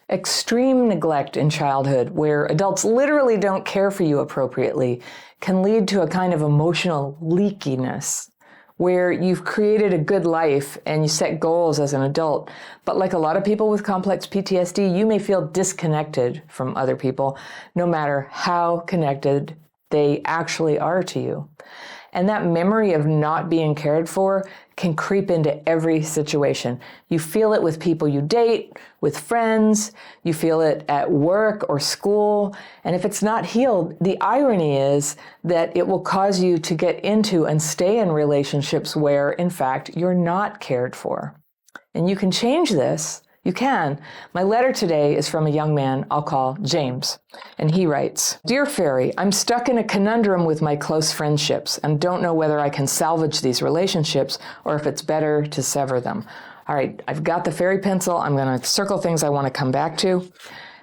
Extreme neglect in childhood, where adults literally don't care for you appropriately, can lead to a kind of emotional leakiness, where you've created a good life and you set goals as an adult. But like a lot of people with complex PTSD, you may feel disconnected from other people, no matter how connected they actually are to you. And that memory of not being cared for can creep into every situation. You feel it with people you date, with friends, you feel it at work or school. And if it's not healed, the irony is that it will cause you to get into and stay in relationships where, in fact, you're not cared for. And you can change this. You can. My letter today is from a young man I'll call James, and he writes, "Dear Fairy, I'm stuck in a conundrum with my close friendships and don't know whether I can salvage these relationships or if it's better to sever them." All right, I've got the fairy pencil. I'm going to circle things I want to come back to,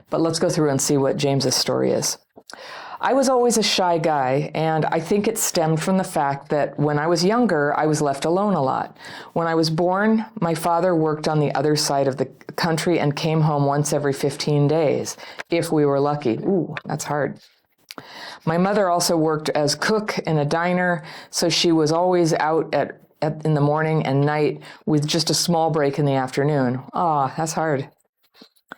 but let's go through and see what James's story is. I was always a shy guy, and I think it stemmed from the fact that when I was younger, I was left alone a lot. When I was born, my father worked on the other side of the country and came home once every 15 days, if we were lucky. Ooh, that's hard. My mother also worked as cook in a diner, so she was always out in the morning and night with just a small break in the afternoon. That's hard.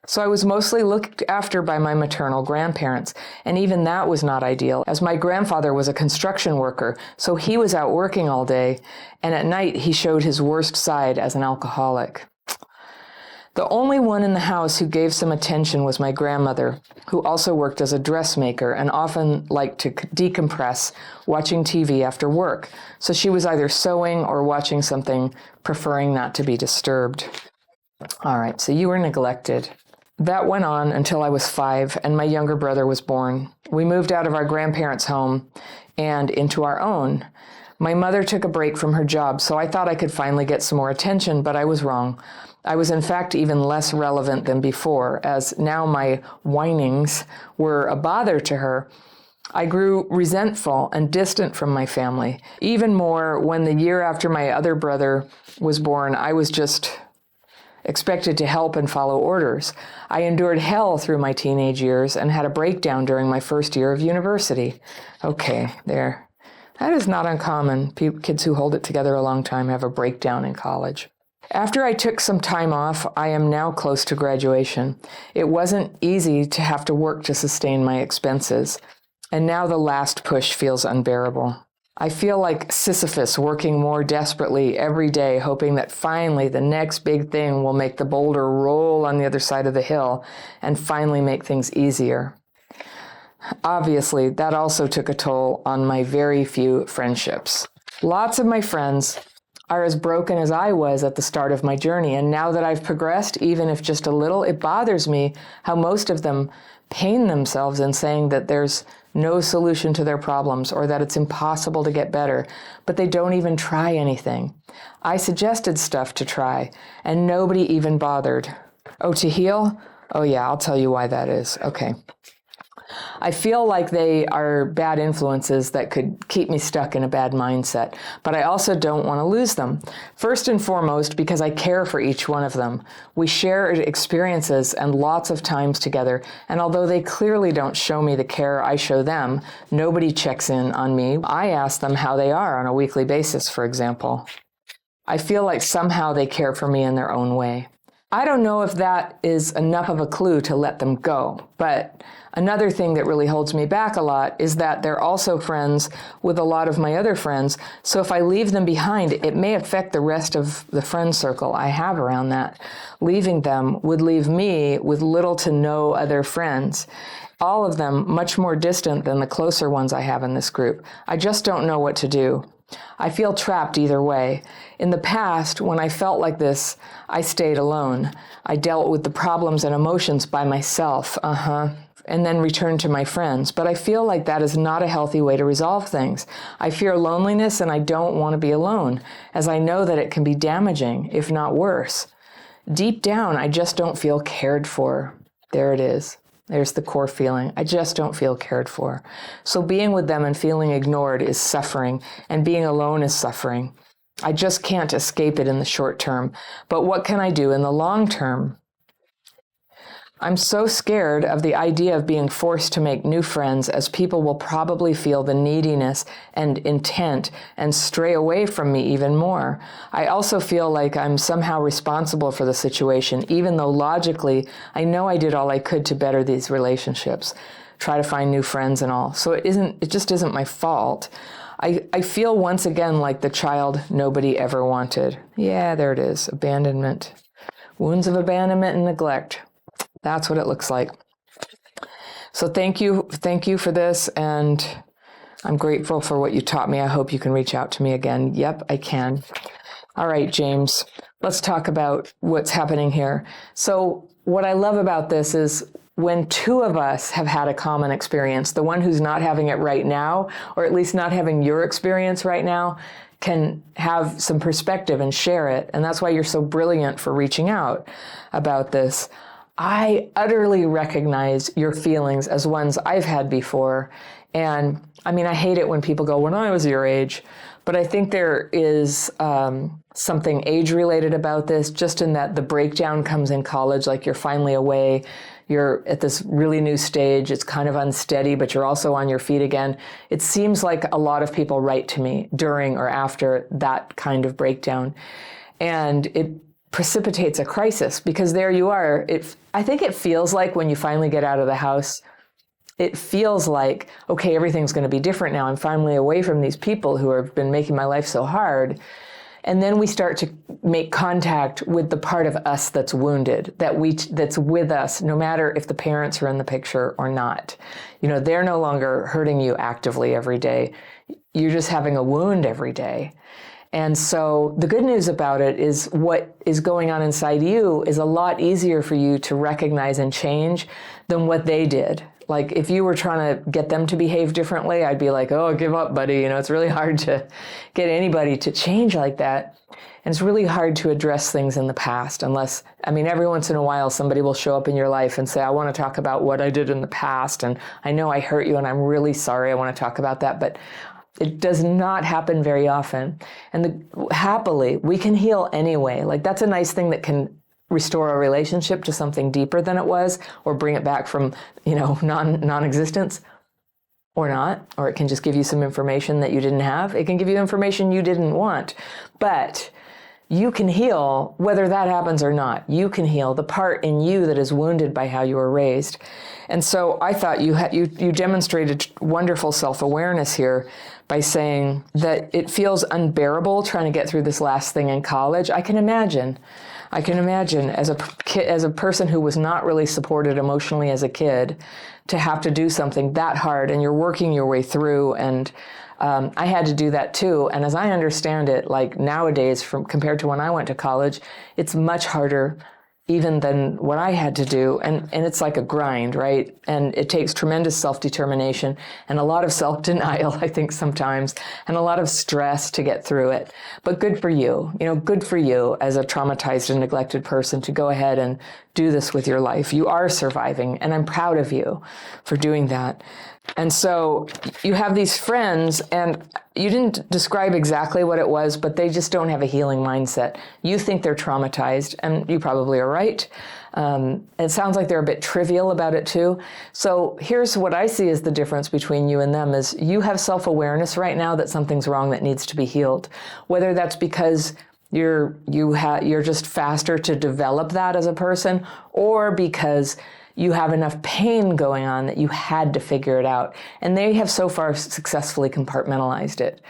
So I was mostly looked after by my maternal grandparents, and even that was not ideal, as my grandfather was a construction worker, so he was out working all day, and at night he showed his worst side as an alcoholic. The only one in the house who gave some attention was my grandmother, who also worked as a dressmaker and often liked to decompress watching TV after work, so she was either sewing or watching something, preferring not to be disturbed. All right, so you were neglected. That went on until I was 5 and my younger brother was born. We moved out of our grandparents' home and into our own. My mother took a break from her job, so I thought I could finally get some more attention, but I was wrong. I was in fact even less relevant than before, as now my whinings were a bother to her. I grew resentful and distant from my family. Even more when the year after my other brother was born, I was just expected to help and follow orders. I endured hell through my teenage years and had a breakdown during my first year of university. Okay, there. That is not uncommon. Kids who hold it together a long time have a breakdown in college. After I took some time off, I am now close to graduation. It wasn't easy to have to work to sustain my expenses, and now the last push feels unbearable. I feel like Sisyphus working more desperately every day, hoping that finally the next big thing will make the boulder roll on the other side of the hill and finally make things easier. Obviously, that also took a toll on my very few friendships. Lots of my friends are as broken as I was at the start of my journey, and now that I've progressed, even if just a little, it bothers me how most of them pain themselves in saying that there's no solution to their problems or that it's impossible to get better, but they don't even try anything. I suggested stuff to try, and nobody even bothered. Oh, to heal? Oh yeah, I'll tell you why that is. Okay. I feel like they are bad influences that could keep me stuck in a bad mindset, but I also don't want to lose them. First and foremost, because I care for each one of them. We share experiences and lots of times together, and although they clearly don't show me the care I show them, nobody checks in on me. I ask them how they are on a weekly basis, for example. I feel like somehow they care for me in their own way. I don't know if that is enough of a clue to let them go, but another thing that really holds me back a lot is that they're also friends with a lot of my other friends, so if I leave them behind, it may affect the rest of the friend circle I have around that. Leaving them would leave me with little to no other friends, all of them much more distant than the closer ones I have in this group. I just don't know what to do. I feel trapped either way. In the past, when I felt like this, I stayed alone. I dealt with the problems and emotions by myself, and then returned to my friends. But I feel like that is not a healthy way to resolve things. I fear loneliness and I don't want to be alone, as I know that it can be damaging, if not worse. Deep down, I just don't feel cared for. There it is. There's the core feeling. I just don't feel cared for. So being with them and feeling ignored is suffering, and being alone is suffering. I just can't escape it in the short term. But what can I do in the long term? I'm so scared of the idea of being forced to make new friends, as people will probably feel the neediness and intent and stray away from me even more. I also feel like I'm somehow responsible for the situation, even though logically I know I did all I could to better these relationships, try to find new friends and all. So it just isn't my fault. I feel once again like the child nobody ever wanted. Yeah, there it is. Abandonment. Wounds of abandonment and neglect. That's what it looks like. So thank you for this, and I'm grateful for what you taught me. I hope you can reach out to me again. Yep, I can. All right, James, let's talk about what's happening here. So what I love about this is when two of us have had a common experience, the one who's not having it right now, or at least not having your experience right now, can have some perspective and share it. And that's why you're so brilliant for reaching out about this. I utterly recognize your feelings as ones I've had before. And I mean, I hate it when people go, when I was your age, but I think there is something age-related about this, just in that the breakdown comes in college, like you're finally away, you're at this really new stage, it's kind of unsteady, but you're also on your feet again. It seems like a lot of people write to me during or after that kind of breakdown. And it precipitates a crisis, because there you are. I think it feels like when you finally get out of the house, it feels like, okay, everything's going to be different now. I'm finally away from these people who have been making my life so hard. And then we start to make contact with the part of us that's wounded, that's with us, no matter if the parents are in the picture or not. You know, they're no longer hurting you actively every day. You're just having a wound every day. And so the good news about it is what is going on inside you is a lot easier for you to recognize and change than what they did. Like if you were trying to get them to behave differently, I'd be like, oh, give up, buddy. You know, it's really hard to get anybody to change like that. And it's really hard to address things in the past unless, I mean, every once in a while, somebody will show up in your life and say, I want to talk about what I did in the past. And I know I hurt you and I'm really sorry. I want to talk about that. But it does not happen very often. And happily, we can heal anyway. Like that's a nice thing that can restore a relationship to something deeper than it was, or bring it back from, you know, non-existence, or not. Or it can just give you some information that you didn't have. It can give you information you didn't want. But you can heal whether that happens or not. You can heal the part in you that is wounded by how you were raised. And so I thought you demonstrated wonderful self-awareness here by saying that it feels unbearable trying to get through this last thing in college. I can imagine as a person who was not really supported emotionally as a kid, to have to do something that hard, and you're working your way through. And I had to do that too. And as I understand it, like nowadays, compared to when I went to college, it's much harder even than what I had to do. And it's like a grind, right? And it takes tremendous self-determination and a lot of self-denial, I think sometimes, and a lot of stress to get through it. But good for you, good for you as a traumatized and neglected person to go ahead and do this with your life. You are surviving, and I'm proud of you for doing that. And so you have these friends, and you didn't describe exactly what it was, but they just don't have a healing mindset. You think they're traumatized, and you probably are right. It sounds like they're a bit trivial about it too. So here's what I see as the difference between you and them is you have self-awareness right now that something's wrong that needs to be healed. Whether that's because you're just faster to develop that as a person, or because you have enough pain going on that you had to figure it out. And they have so far successfully compartmentalized it.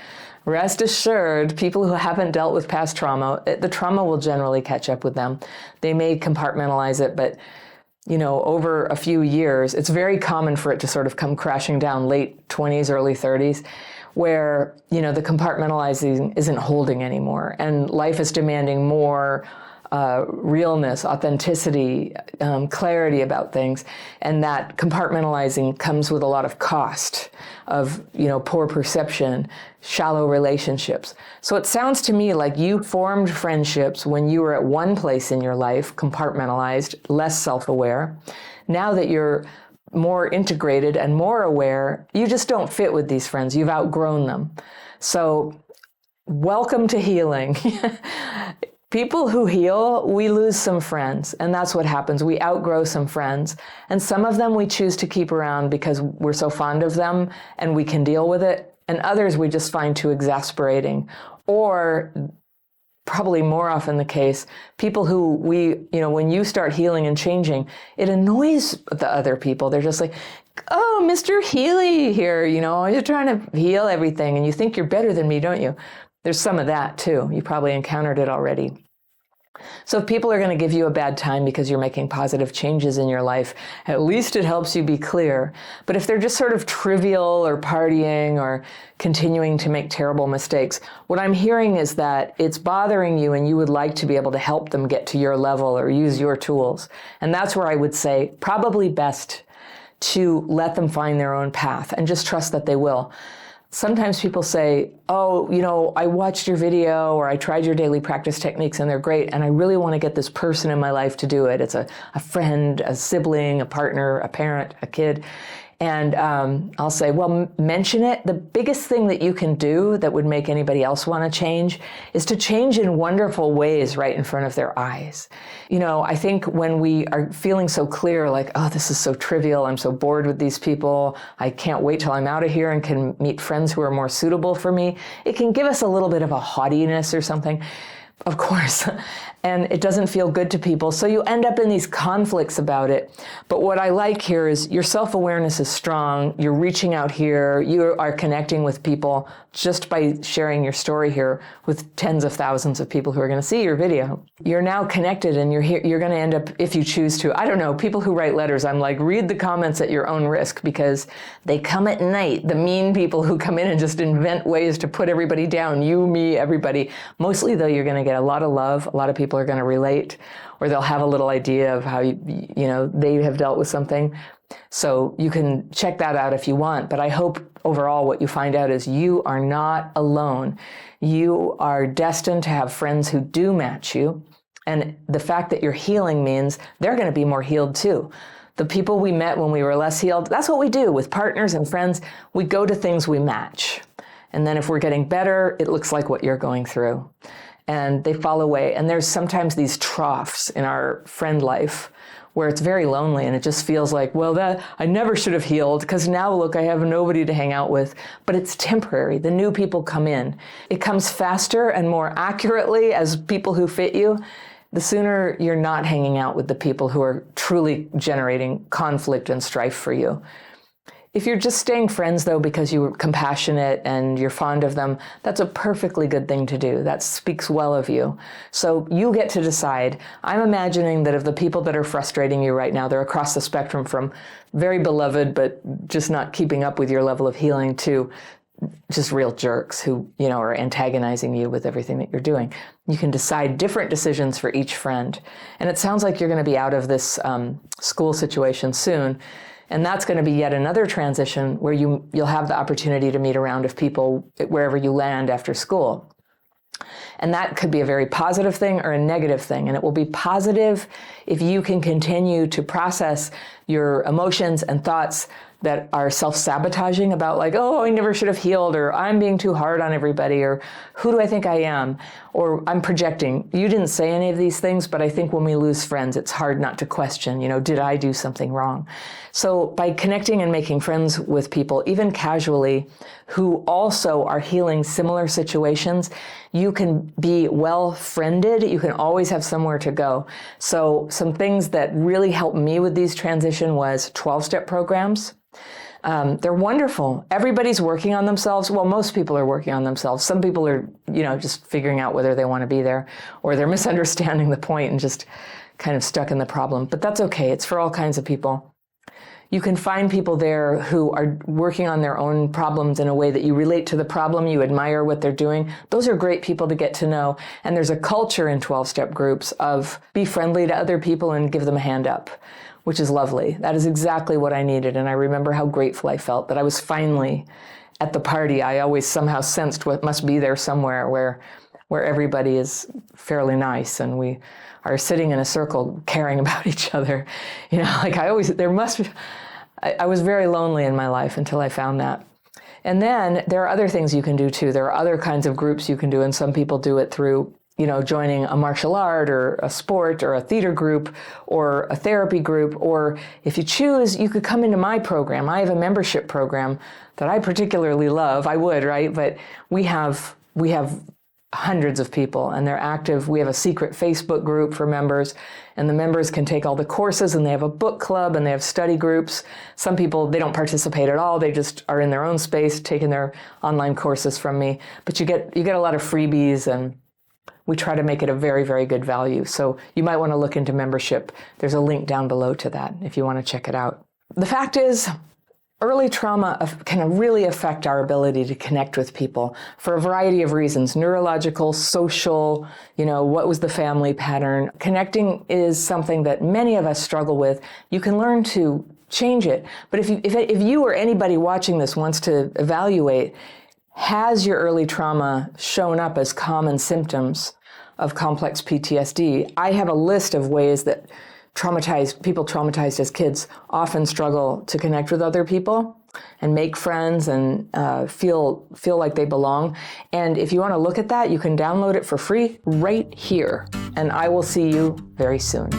Rest assured, people who haven't dealt with past trauma, the trauma will generally catch up with them. They may compartmentalize it, but over a few years, it's very common for it to sort of come crashing down late 20s, early 30s, where, the compartmentalizing isn't holding anymore. And life is demanding more realness, authenticity, clarity about things. And that compartmentalizing comes with a lot of cost of, poor perception, shallow relationships. So it sounds to me like you formed friendships when you were at one place in your life, compartmentalized, less self-aware. Now that you're more integrated and more aware, you just don't fit with these friends. You've outgrown them. So welcome to healing. People who heal, we lose some friends, and that's what happens. We outgrow some friends, and some of them we choose to keep around because we're so fond of them and we can deal with it, and others we just find too exasperating. Or probably more often the case, people who when you start healing and changing, it annoys the other people. They're just like, oh, Mr. Healy here, you're trying to heal everything and you think you're better than me, don't you? There's some of that too. You probably encountered it already. So if people are going to give you a bad time because you're making positive changes in your life, at least it helps you be clear. But if they're just sort of trivial or partying or continuing to make terrible mistakes, what I'm hearing is that it's bothering you and you would like to be able to help them get to your level or use your tools. And that's where I would say probably best to let them find their own path and just trust that they will. Sometimes people say, oh, I watched your video or I tried your daily practice techniques and they're great and I really want to get this person in my life to do it. It's a friend, a sibling, a partner, a parent, a kid. And I'll say, well, mention it. The biggest thing that you can do that would make anybody else want to change is to change in wonderful ways right in front of their eyes. I think when we are feeling so clear, like, oh, this is so trivial. I'm so bored with these people. I can't wait till I'm out of here and can meet friends who are more suitable for me. It can give us a little bit of a haughtiness or something. Of course, and it doesn't feel good to people. So you end up in these conflicts about it. But what I like here is your self-awareness is strong. You're reaching out here. You are connecting with people just by sharing your story here with tens of thousands of people who are going to see your video. You're now connected and you're here. You're going to end up, if you choose to, I don't know, people who write letters, I'm like, read the comments at your own risk because they come at night. The mean people who come in and just invent ways to put everybody down, you, me, everybody. Mostly though, you're going to get a lot of love. A lot of people are going to relate, or they'll have a little idea of how they have dealt with something. So you can check that out if you want. But I hope overall what you find out is you are not alone. You are destined to have friends who do match you. And the fact that you're healing means they're going to be more healed too. The people we met when we were less healed, that's what we do with partners and friends. We go to things we match. And then if we're getting better, it looks like what you're going through. And they fall away. And there's sometimes these troughs in our friend life where it's very lonely and it just feels like, well, that I never should have healed because now look, I have nobody to hang out with. But it's temporary. The new people come in. It comes faster and more accurately as people who fit you. The sooner you're not hanging out with the people who are truly generating conflict and strife for you. If you're just staying friends, though, because you're compassionate and you're fond of them, that's a perfectly good thing to do. That speaks well of you. So you get to decide. I'm imagining that of the people that are frustrating you right now, they're across the spectrum from very beloved, but just not keeping up with your level of healing to just real jerks who, are antagonizing you with everything that you're doing. You can decide different decisions for each friend. And it sounds like you're going to be out of this school situation soon. And that's going to be yet another transition where you'll have the opportunity to meet a round of people wherever you land after school. And that could be a very positive thing or a negative thing. And it will be positive if you can continue to process your emotions and thoughts that are self-sabotaging about like, oh, I never should have healed, or I'm being too hard on everybody, or who do I think I am, or I'm projecting. You didn't say any of these things, but I think when we lose friends, it's hard not to question, did I do something wrong? So by connecting and making friends with people, even casually, who also are healing similar situations, you can be well-friended. You can always have somewhere to go. So some things that really helped me with these transition was 12-step programs. They're wonderful. Everybody's working on themselves. Well, most people are working on themselves. Some people are, just figuring out whether they want to be there, or they're misunderstanding the point and just kind of stuck in the problem. But that's okay. It's for all kinds of people. You can find people there who are working on their own problems in a way that you relate to the problem, you admire what they're doing. Those are great people to get to know. And there's a culture in 12-step groups of be friendly to other people and give them a hand up, which is lovely. That is exactly what I needed. And I remember how grateful I felt that I was finally at the party. I always somehow sensed what must be there somewhere where everybody is fairly nice and we are sitting in a circle caring about each other. I was very lonely in my life until I found that. And then there are other things you can do too. There are other kinds of groups you can do, and some people do it through joining a martial art or a sport or a theater group or a therapy group, or if you choose, you could come into my program. I have a membership program that I particularly love. I would, right? But we have hundreds of people and they're active. We have a secret Facebook group for members, and the members can take all the courses, and they have a book club and they have study groups. Some people, they don't participate at all. They just are in their own space taking their online courses from me. But you get a lot of freebies, and we try to make it a very, very good value. So you might want to look into membership. There's a link down below to that if you want to check it out. The fact is, early trauma can really affect our ability to connect with people for a variety of reasons: neurological, social, what was the family pattern. Connecting is something that many of us struggle with. You can learn to change it. But if you or anybody watching this wants to evaluate, has your early trauma shown up as common symptoms of complex PTSD? I have a list of ways that people traumatized as kids often struggle to connect with other people and make friends and feel like they belong. And if you want to look at that, you can download it for free right here. And I will see you very soon.